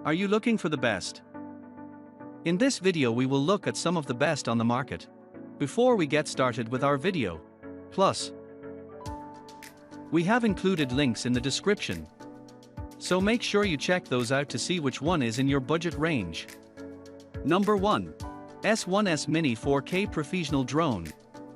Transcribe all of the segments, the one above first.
Are you looking for the best? In this video we will look at some of the best on the market. Before we get started with our video, plus, we have included links in the description, so make sure you check those out to see which one is in your budget range. Number 1. S6S Mini 4K Professional Drone.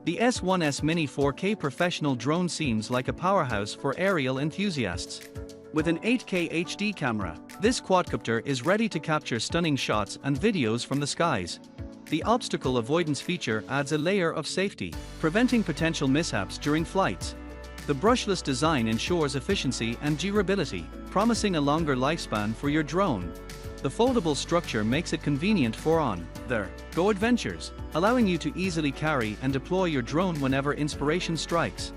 The S6S Mini 4K Professional Drone seems like a powerhouse for aerial enthusiasts. With an 8K HD camera, this quadcopter is ready to capture stunning shots and videos from the skies. The obstacle avoidance feature adds a layer of safety, preventing potential mishaps during flights. The brushless design ensures efficiency and durability, promising a longer lifespan for your drone. The foldable structure makes it convenient for on-the-go adventures, allowing you to easily carry and deploy your drone whenever inspiration strikes.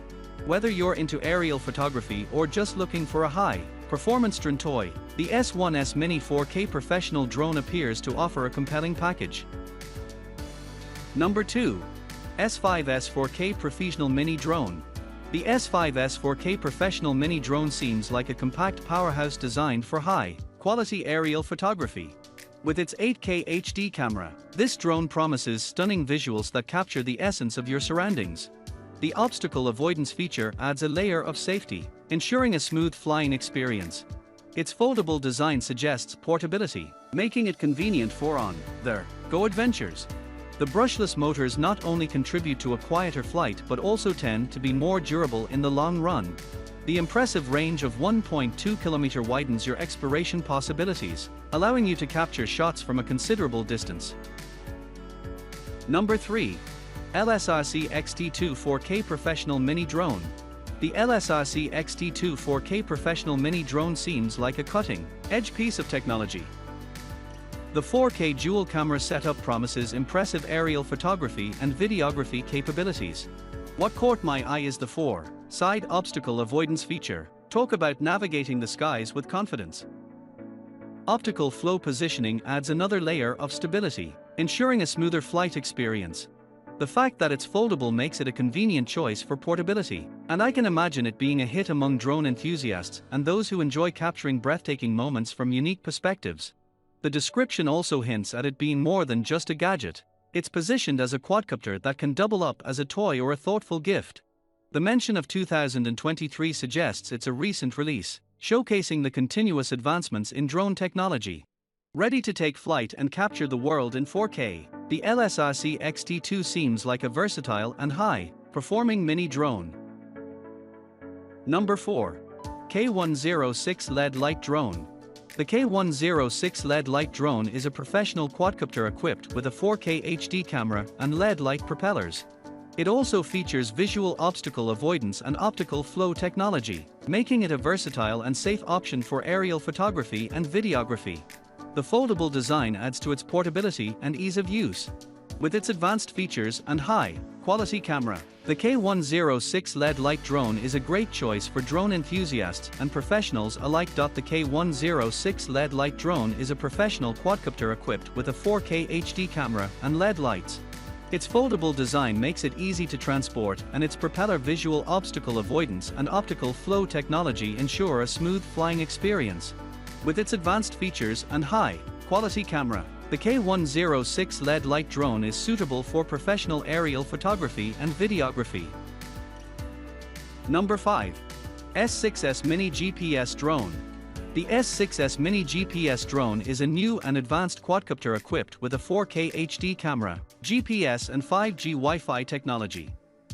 Whether you're into aerial photography or just looking for a high-performance drone toy, the S6S Mini 4K Professional Drone appears to offer a compelling package. Number 2. S6S 4K Professional Mini Drone. The S6S 4K Professional Mini Drone seems like a compact powerhouse designed for high-quality aerial photography. With its 8K HD camera, this drone promises stunning visuals that capture the essence of your surroundings. The obstacle avoidance feature adds a layer of safety, ensuring a smooth flying experience. Its foldable design suggests portability, making it convenient for on-the-go adventures. The brushless motors not only contribute to a quieter flight but also tend to be more durable in the long run. The impressive range of 1.2 km widens your exploration possibilities, allowing you to capture shots from a considerable distance. Number 3. LSRC XT2 4K Professional Mini Drone. The LSRC XT2 4K Professional Mini Drone seems like a cutting-edge piece of technology. The 4K dual camera setup promises impressive aerial photography and videography capabilities. What caught my eye is the 4-side obstacle avoidance feature. Talk about navigating the skies with confidence. Optical flow positioning adds another layer of stability, ensuring a smoother flight experience. The fact that it's foldable makes it a convenient choice for portability, and I can imagine it being a hit among drone enthusiasts and those who enjoy capturing breathtaking moments from unique perspectives. The description also hints at it being more than just a gadget. It's positioned as a quadcopter that can double up as a toy or a thoughtful gift. The mention of 2023 suggests it's a recent release, showcasing the continuous advancements in drone technology. Ready to take flight and capture the world in 4K, the LSRC XT2 seems like a versatile and high-performing mini drone. Number 4. K106 LED Light Drone. The K106 LED Light Drone is a professional quadcopter equipped with a 4K HD camera and LED light propellers. It also features visual obstacle avoidance and optical flow technology, making it a versatile and safe option for aerial photography and videography. The foldable design adds to its portability and ease of use. With its advanced features and high-quality camera, the K106 LED Light Drone is a great choice for drone enthusiasts and professionals alike. The K106 LED Light Drone is a professional quadcopter equipped with a 4K HD camera and LED lights. Its foldable design makes it easy to transport, and its propeller visual obstacle avoidance and optical flow technology ensure a smooth flying experience. With its advanced features and high-quality camera, the K106 LED Light Drone is suitable for professional aerial photography and videography. Number 5. S6S Mini GPS Drone. The S6S Mini GPS Drone is a new and advanced quadcopter equipped with a 4K HD camera, GPS and 5G Wi-Fi technology.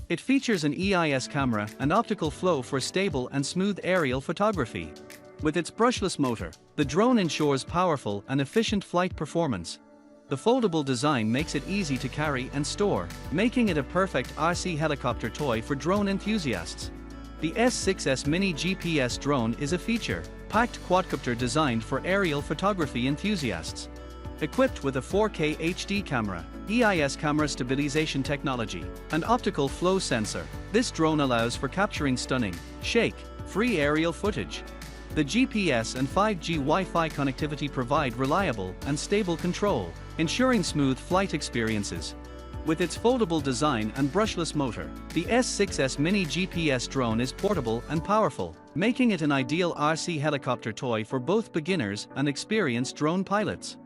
It features an EIS camera and optical flow for stable and smooth aerial photography. With its brushless motor, the drone ensures powerful and efficient flight performance. The foldable design makes it easy to carry and store, making it a perfect RC helicopter toy for drone enthusiasts. The S6S Mini GPS Drone is a feature-packed quadcopter designed for aerial photography enthusiasts. Equipped with a 4K HD camera, EIS camera stabilization technology, and optical flow sensor, this drone allows for capturing stunning, shake-free aerial footage. The GPS and 5G Wi-Fi connectivity provide reliable and stable control, ensuring smooth flight experiences. With its foldable design and brushless motor, the S6S Mini GPS drone is portable and powerful, making it an ideal RC helicopter toy for both beginners and experienced drone pilots.